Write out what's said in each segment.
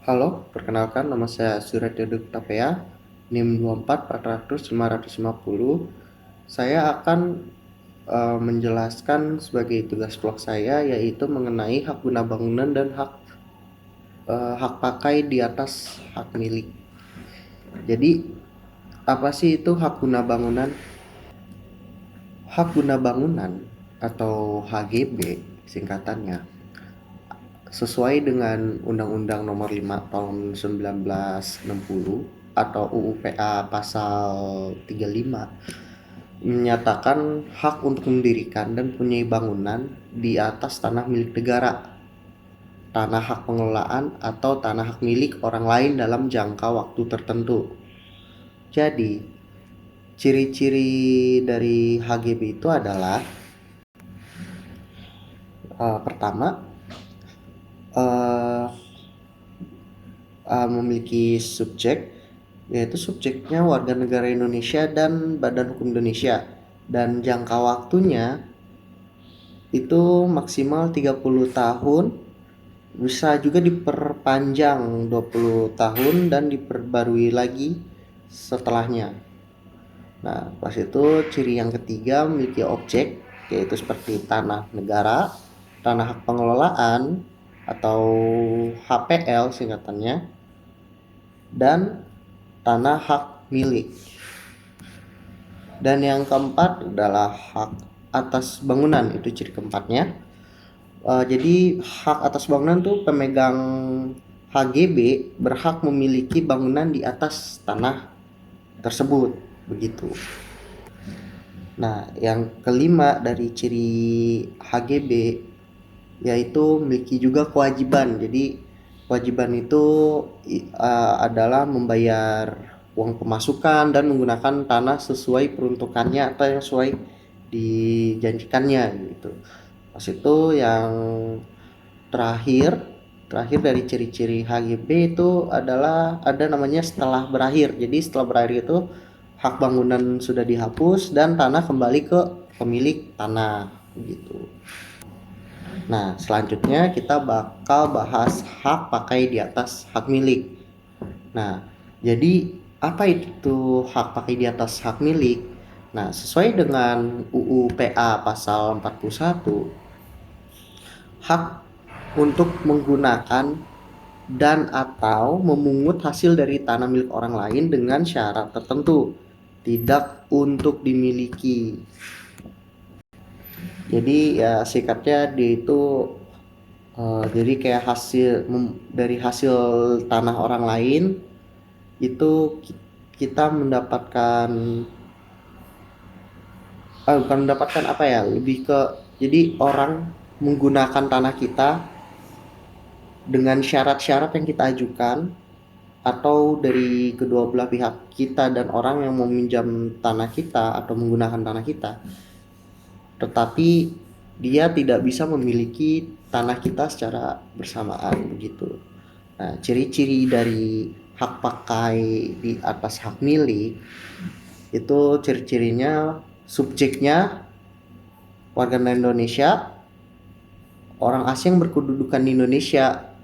Halo, perkenalkan nama saya Suratyo Tapea, NIM 24400 550. Saya akan menjelaskan sebagai tugas vlog saya yaitu mengenai hak guna bangunan dan hak pakai di atas hak milik. Jadi, apa sih itu hak guna bangunan? Hak guna bangunan atau HGB singkatannya sesuai dengan Undang-Undang Nomor 5 Tahun 1960 atau UU PA Pasal 35 menyatakan hak untuk mendirikan dan punyai bangunan di atas tanah milik negara, tanah hak pengelolaan atau tanah hak milik orang lain dalam jangka waktu tertentu. Jadi, ciri-ciri dari HGB itu adalah pertama, uh, memiliki subjek, yaitu subjeknya warga negara Indonesia dan Badan Hukum Indonesia, dan jangka waktunya itu maksimal 30 tahun, bisa juga diperpanjang 20 tahun dan diperbarui lagi setelahnya. Nah, pas itu ciri yang ketiga memiliki objek, yaitu seperti tanah negara, tanah hak pengelolaan atau HPL singkatannya, dan tanah hak milik. Dan yang keempat adalah hak atas bangunan, itu ciri keempatnya. Jadi hak atas bangunan tuh pemegang HGB berhak memiliki bangunan di atas tanah tersebut, begitu. Nah, yang kelima dari ciri HGB yaitu memiliki juga kewajiban. Jadi kewajiban itu adalah membayar uang pemasukan dan menggunakan tanah sesuai peruntukannya atau yang sesuai dijanjikannya gitu. Pas itu yang terakhir terakhir dari ciri-ciri HGB itu adalah ada namanya setelah berakhir. Jadi setelah berakhir itu hak bangunan sudah dihapus dan tanah kembali ke pemilik tanah gitu. Nah, selanjutnya kita bakal bahas hak pakai di atas hak milik. Nah, jadi apa itu hak pakai di atas hak milik? Nah, sesuai dengan UU PA pasal 41, hak untuk menggunakan dan atau memungut hasil dari tanah milik orang lain dengan syarat tertentu, tidak untuk dimiliki. Jadi ya sikatnya dia itu jadi kayak dari hasil tanah orang lain itu kita mendapatkan bukan mendapatkan apa ya, lebih ke jadi orang menggunakan tanah kita dengan syarat-syarat yang kita ajukan, atau dari kedua belah pihak, kita dan orang yang meminjam tanah kita atau menggunakan tanah kita, tetapi dia tidak bisa memiliki tanah kita secara bersamaan begitu. Nah, ciri-ciri dari hak pakai di atas hak milik itu ciri-cirinya subjeknya warga negara Indonesia, orang asing berkedudukan di Indonesia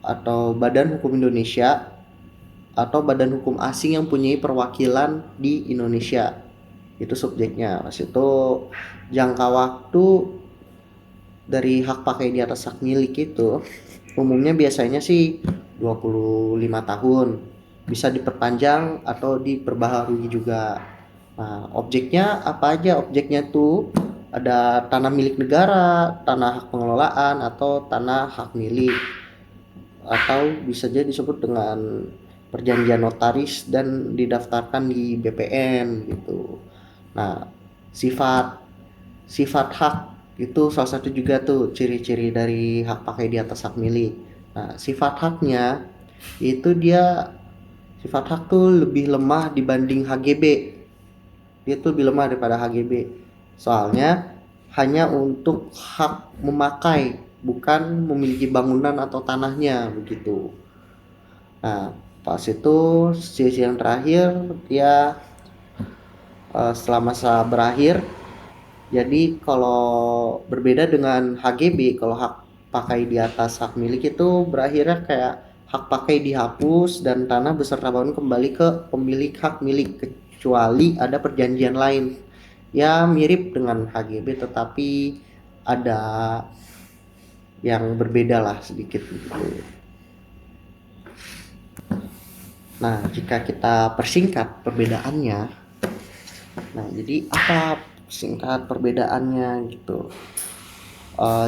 atau Badan Hukum Indonesia atau badan hukum asing yang punya perwakilan di Indonesia. Itu subjeknya. Pas itu jangka waktu dari hak pakai di atas hak milik itu umumnya biasanya sih 25 tahun. Bisa diperpanjang atau diperbaharui juga. Nah, objeknya apa aja? Objeknya tuh ada tanah milik negara, tanah hak pengelolaan atau tanah hak milik, atau bisa jadi disebut dengan perjanjian notaris dan didaftarkan di BPN gitu. Nah, sifat sifat hak itu salah satu juga tuh ciri-ciri dari hak pakai di atas hak milik. Nah, sifat haknya itu sifat hak tuh lebih lemah dibanding HGB. Dia tuh lebih lemah daripada HGB. Soalnya hanya untuk hak memakai, bukan memiliki bangunan atau tanahnya begitu. Nah, pas itu sisi yang terakhir dia setelah masa berakhir. Jadi kalau berbeda dengan HGB, kalau hak pakai di atas hak milik itu berakhirnya kayak hak pakai dihapus dan tanah beserta bangunan kembali ke pemilik hak milik kecuali ada perjanjian lain. Ya mirip dengan HGB tetapi ada yang berbeda lah sedikit gitu. Nah, jika kita persingkat perbedaannya, nah jadi apa singkat perbedaannya gitu.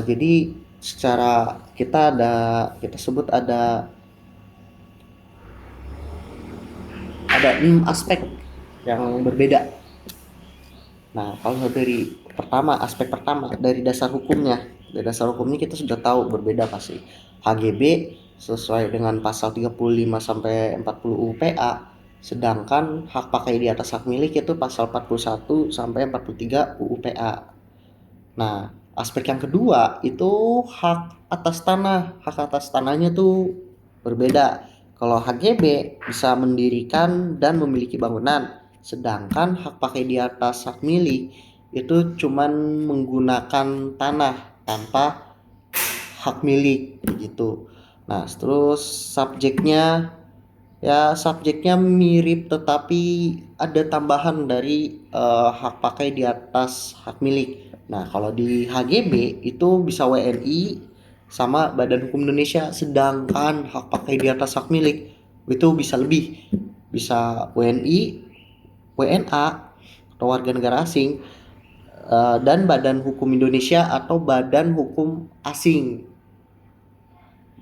Jadi secara kita sebut ada 6 aspek yang berbeda. Nah, kalau dari aspek pertama dari dasar hukumnya. Dari dasar hukumnya kita sudah tahu berbeda pasti. HGB sesuai dengan pasal 35 sampai 40 UPA, sedangkan hak pakai di atas hak milik itu pasal 41 sampai 43 UUPA. Nah, aspek yang kedua itu hak atas tanah. Hak atas tanahnya tuh berbeda. Kalau HGB bisa mendirikan dan memiliki bangunan, sedangkan hak pakai di atas hak milik itu cuman menggunakan tanah tanpa hak milik gitu. Nah, terus subjeknya mirip tetapi ada tambahan dari hak pakai di atas hak milik. Nah, kalau di HGB itu bisa WNI sama Badan Hukum Indonesia, sedangkan hak pakai di atas hak milik itu bisa lebih, bisa WNI, WNA atau warga negara asing, dan Badan Hukum Indonesia atau Badan Hukum Asing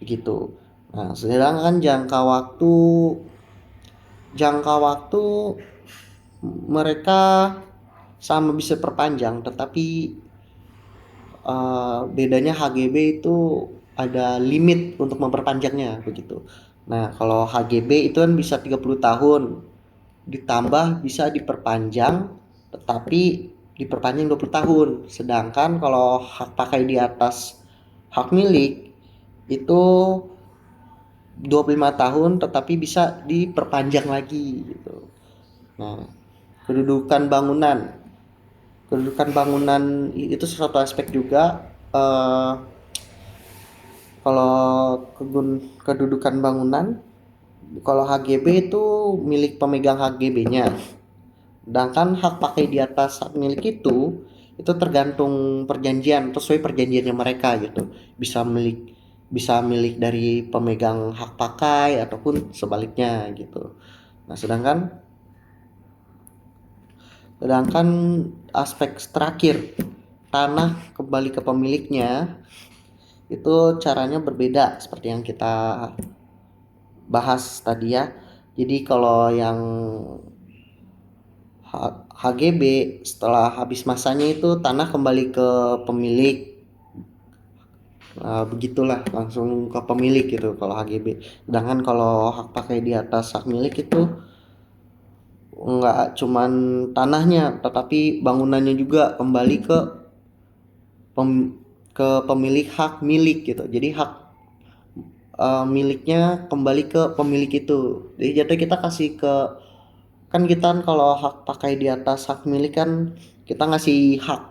begitu. Nah, sedangkan jangka waktu mereka sama bisa perpanjang, tetapi bedanya HGB itu ada limit untuk memperpanjangnya begitu. Nah, kalau HGB itu kan bisa 30 tahun, ditambah bisa diperpanjang, tetapi diperpanjang 20 tahun. Sedangkan kalau hak pakai di atas hak milik itu 25 tahun tetapi bisa diperpanjang lagi gitu. Nah, kedudukan bangunan. Kedudukan bangunan itu satu aspek juga. Kalau kedudukan bangunan, kalau HGB itu milik pemegang HGB-nya. Sedangkan hak pakai di atas hak milik itu tergantung perjanjian, sesuai perjanjiannya mereka gitu. Bisa milik dari pemegang hak pakai ataupun sebaliknya gitu. Nah, sedangkan aspek terakhir, tanah kembali ke pemiliknya, itu caranya berbeda seperti yang kita bahas tadi ya. Jadi kalau yang HGB setelah habis masanya itu tanah kembali ke pemilik. Begitulah langsung ke pemilik gitu kalau HGB. Sedangkan kalau hak pakai di atas hak milik itu enggak cuman tanahnya tetapi bangunannya juga kembali ke pemilik hak milik gitu. Jadi hak miliknya kembali ke pemilik itu. Jadi jatuh kita kasih ke, kan kita kalau hak pakai di atas hak milik kan kita ngasih hak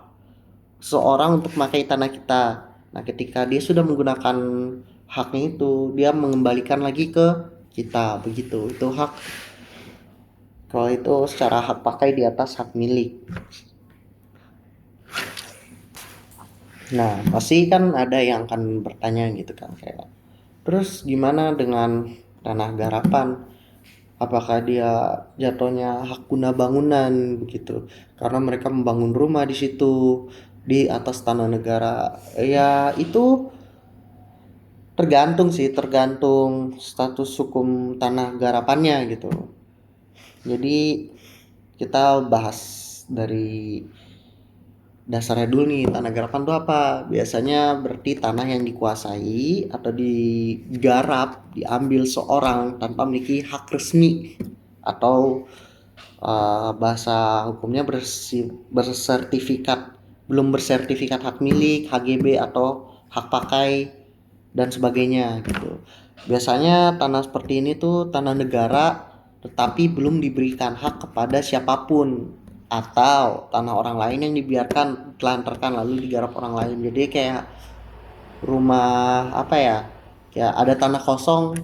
seorang untuk memakai tanah kita. Nah, ketika dia sudah menggunakan haknya itu, dia mengembalikan lagi ke kita begitu. Itu hak, kalau itu secara hak pakai di atas hak milik. Nah, pasti kan ada yang akan bertanya gitu kan, kayak terus gimana dengan tanah garapan? Apakah dia jatuhnya hak guna bangunan begitu? Karena mereka membangun rumah di situ di atas tanah negara. Ya itu tergantung status hukum tanah garapannya gitu. Jadi kita bahas dari dasarnya dulu nih, tanah garapan itu apa? Biasanya berarti tanah yang dikuasai atau digarap, diambil seorang tanpa memiliki hak resmi atau bahasa hukumnya bersertifikat, belum bersertifikat hak milik, HGB atau hak pakai dan sebagainya gitu. Biasanya tanah seperti ini tuh tanah negara tetapi belum diberikan hak kepada siapapun, atau tanah orang lain yang dibiarkan telantarkan lalu digarap orang lain. Jadi kayak rumah apa ya? Kayak ada tanah kosong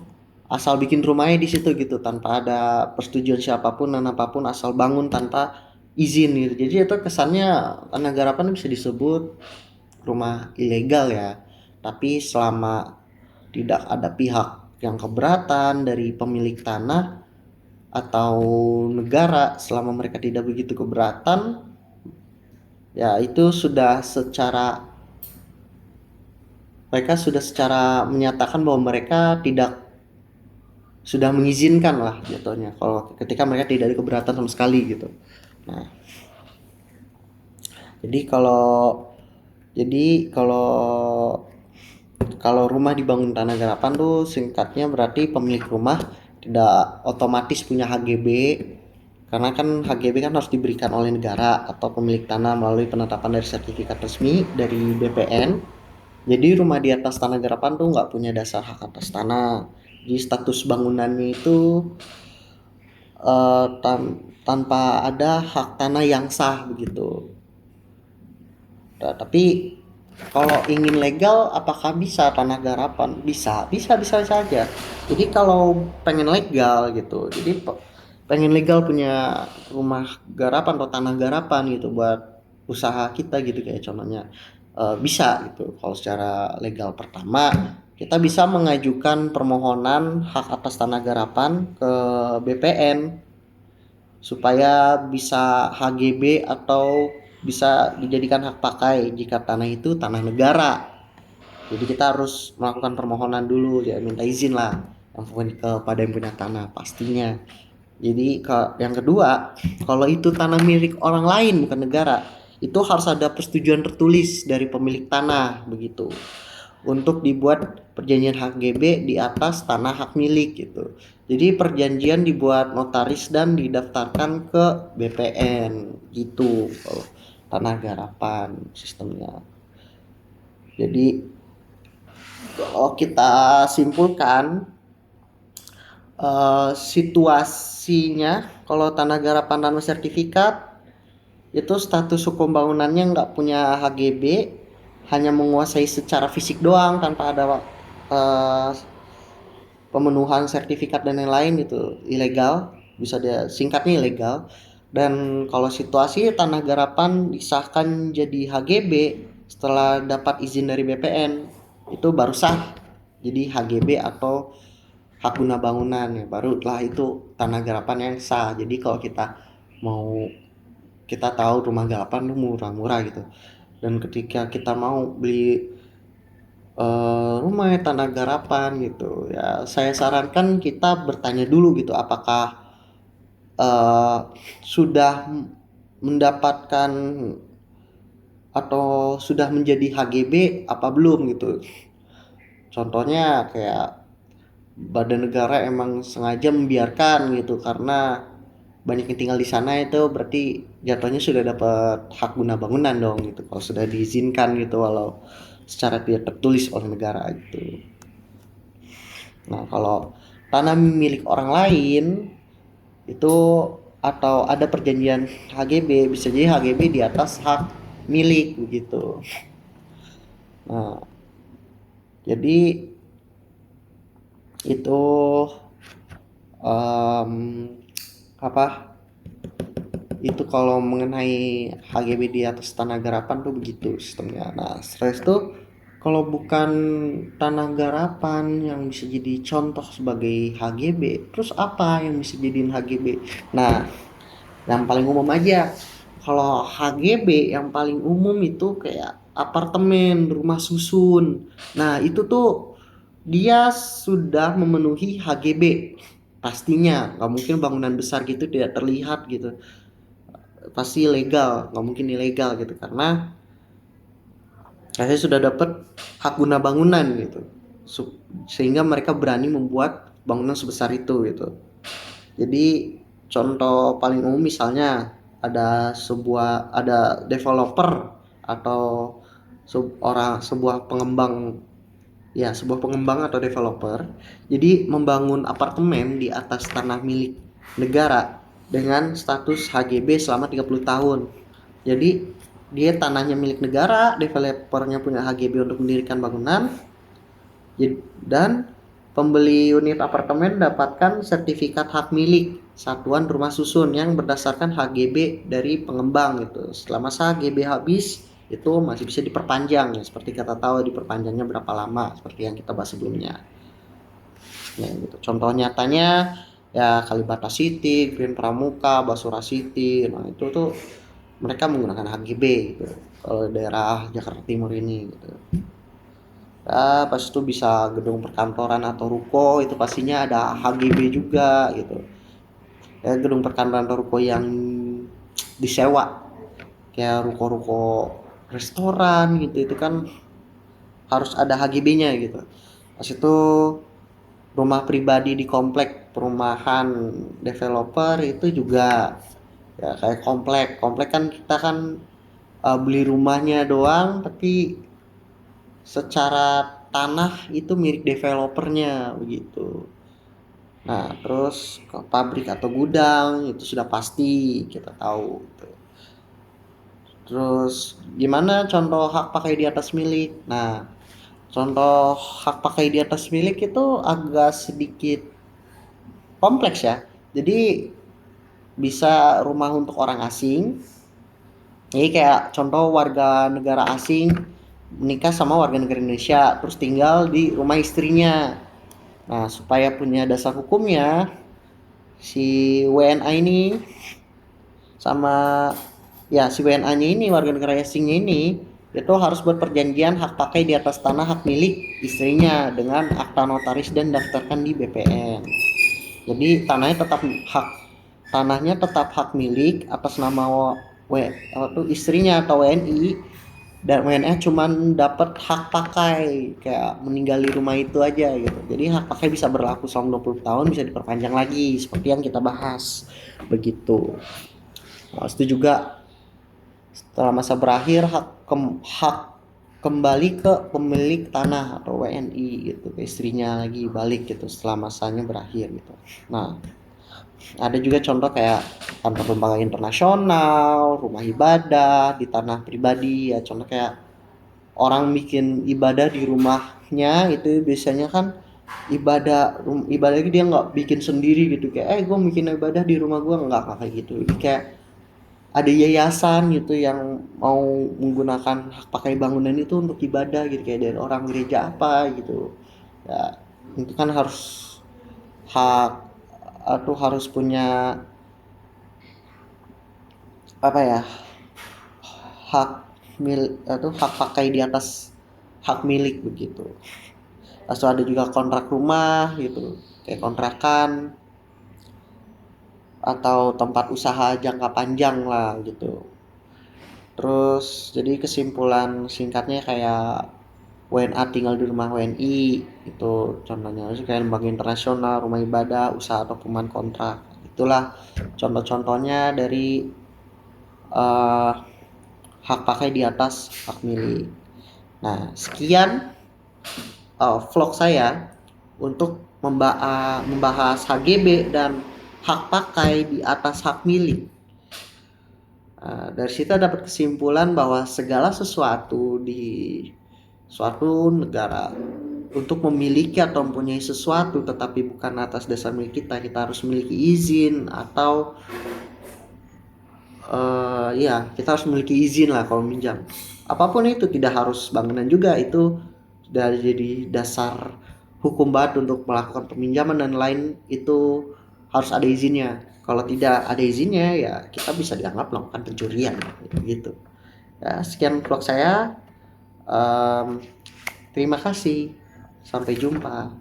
asal bikin rumahnya di situ gitu tanpa ada persetujuan siapapun dan apapun, asal bangun tanpa izin gitu. Jadi itu kesannya tanah garapan bisa disebut rumah ilegal ya. Tapi selama tidak ada pihak yang keberatan dari pemilik tanah atau negara, selama mereka tidak begitu keberatan, ya itu sudah secara mereka sudah secara menyatakan bahwa mereka tidak sudah mengizinkan lah jatuhnya kalau ketika mereka tidak ada keberatan sama sekali gitu. Nah, jadi kalau jadi kalau kalau rumah dibangun tanah garapan tuh singkatnya berarti pemilik rumah tidak otomatis punya HGB, karena kan HGB kan harus diberikan oleh negara atau pemilik tanah melalui penetapan dari sertifikat resmi dari BPN. Jadi rumah di atas tanah garapan tuh nggak punya dasar hak atas tanah. Jadi status bangunannya itu tanpa ada hak tanah yang sah begitu. Nah, tapi kalau ingin legal, apakah bisa tanah garapan? Bisa saja. Jadi kalau pengen legal gitu, jadi pengen legal punya rumah garapan atau tanah garapan gitu buat usaha kita gitu kayak contohnya, bisa gitu. Kalau secara legal pertama kita bisa mengajukan permohonan hak atas tanah garapan ke BPN supaya bisa HGB atau bisa dijadikan hak pakai jika tanah itu tanah negara. Jadi kita harus melakukan permohonan dulu ya, minta izin lah kepada yang punya tanah pastinya. Jadi yang kedua, kalau itu tanah milik orang lain bukan negara, itu harus ada persetujuan tertulis dari pemilik tanah begitu untuk dibuat perjanjian HGB di atas tanah hak milik gitu. Jadi perjanjian dibuat notaris dan didaftarkan ke BPN gitu kalau tanah garapan sistemnya. Jadi kalau kita simpulkan situasinya, kalau tanah garapan tanpa sertifikat itu status hukum bangunannya nggak punya HGB, hanya menguasai secara fisik doang tanpa ada pemenuhan sertifikat dan lain-lain, itu ilegal, bisa dia singkatnya ilegal. Dan kalau situasi tanah garapan disahkan jadi HGB setelah dapat izin dari BPN, itu baru sah jadi HGB atau hak guna bangunan ya, barulah itu tanah garapan yang sah. Jadi kalau kita tahu rumah garapan tuh murah-murah gitu, dan ketika kita mau beli rumah tanah garapan gitu ya, saya sarankan kita bertanya dulu gitu apakah sudah mendapatkan atau sudah menjadi HGB apa belum gitu. Contohnya kayak badan negara emang sengaja membiarkan gitu karena banyak yang tinggal di sana, itu berarti jatuhnya sudah dapat hak guna bangunan dong gitu kalau sudah diizinkan gitu walau secara tidak tertulis oleh negara gitu. Nah, kalau tanah milik orang lain itu atau ada perjanjian HGB, bisa jadi HGB di atas hak milik begitu. Nah, jadi itu um, apa itu kalau mengenai HGB di atas tanah garapan tuh begitu sistemnya. Nah, setelah itu kalau bukan tanah garapan yang bisa jadi contoh sebagai HGB, terus apa yang bisa jadiin HGB? Nah, yang paling umum aja. Kalau HGB yang paling umum itu kayak apartemen, rumah susun. Nah, itu tuh dia sudah memenuhi HGB. Pastinya, nggak mungkin bangunan besar gitu tidak terlihat gitu. Pasti legal, nggak mungkin ilegal gitu, karena saya sudah dapat hak guna bangunan gitu. Sehingga mereka berani membuat bangunan sebesar itu gitu. Jadi contoh paling umum misalnya ada developer atau sebuah pengembang atau developer jadi membangun apartemen di atas tanah milik negara dengan status HGB selama 30 tahun. Jadi dia tanahnya milik negara, developernya punya HGB untuk mendirikan bangunan, dan Pembeli unit apartemen dapatkan sertifikat hak milik satuan rumah susun yang berdasarkan HGB dari pengembang gitu. Setelah masa HGB habis, itu masih bisa diperpanjang ya. Seperti kita tahu diperpanjangnya berapa lama, seperti yang kita bahas sebelumnya. Ya, gitu. Contoh nyatanya ya Kalibata City, Green Pramuka, Basura City. Nah, itu tuh mereka menggunakan HGB gitu. Kalau daerah Jakarta Timur ini gitu. Ya, pas itu bisa gedung perkantoran atau ruko itu pastinya ada HGB juga gitu. Ya, gedung perkantoran atau ruko yang disewa kayak ruko-ruko restoran gitu itu kan harus ada HGB-nya gitu. Pas itu rumah pribadi di komplek perumahan developer itu juga ya kayak komplek kan kita kan beli rumahnya doang tapi secara tanah itu milik developernya begitu. Nah, terus ke pabrik atau gudang itu sudah pasti kita tahu gitu. Terus gimana contoh hak pakai di atas milik? Nah, contoh hak pakai di atas milik itu agak sedikit kompleks ya. Jadi bisa rumah untuk orang asing. Jadi kayak contoh warga negara asing menikah sama warga negara Indonesia, terus tinggal di rumah istrinya. Nah, supaya punya dasar hukumnya, si WNA ini sama ya si WNA-nya ini warga negara asingnya ini itu harus berperjanjian hak pakai di atas tanah hak milik istrinya dengan akta notaris dan daftarkan di BPN. Jadi tanahnya tetap hak milik atas nama istrinya atau WNI dan WNA cuman dapat hak pakai kayak meninggal di rumah itu aja gitu. Jadi hak pakai bisa berlaku selama 20 tahun bisa diperpanjang lagi seperti yang kita bahas begitu. Nah, itu juga setelah masa berakhir hak kembali ke pemilik tanah atau WNI gitu ke istrinya lagi balik gitu setelah masanya berakhir gitu. Nah, ada juga contoh kayak kantor lembaga internasional, rumah ibadah di tanah pribadi ya contoh kayak orang bikin ibadah di rumahnya itu biasanya kan ibadah dia nggak bikin sendiri gitu kayak gue bikin ibadah di rumah gue nggak kayak gitu. Jadi kayak ada yayasan gitu yang mau menggunakan hak pakai bangunan itu untuk ibadah gitu kayak dari orang gereja apa gitu ya itu kan harus hak atau harus punya apa ya hak atau hak pakai di atas hak milik begitu. Lalu ada juga kontrak rumah gitu kayak kontrakan atau tempat usaha jangka panjang lah gitu. Terus jadi kesimpulan singkatnya kayak WNA tinggal di rumah WNI itu contohnya kayak lembaga internasional, rumah ibadah, usaha atau perumahan kontrak. Itulah contoh-contohnya dari uh, hak pakai di atas hak milik. Nah, sekian vlog saya untuk membahas HGB dan hak pakai di atas hak milik. Dari situ dapat kesimpulan bahwa segala sesuatu di suatu negara untuk memiliki atau mempunyai sesuatu tetapi bukan atas dasar milik kita harus memiliki izin atau ya kita harus memiliki izin lah kalau minjam. Apapun itu tidak harus bangunan juga itu sudah jadi dasar hukum banget untuk melakukan peminjaman dan lain itu harus ada izinnya. Kalau tidak ada izinnya ya kita bisa dianggap melakukan pencurian gitu. Ya, sekian vlog saya. Terima kasih. Sampai jumpa.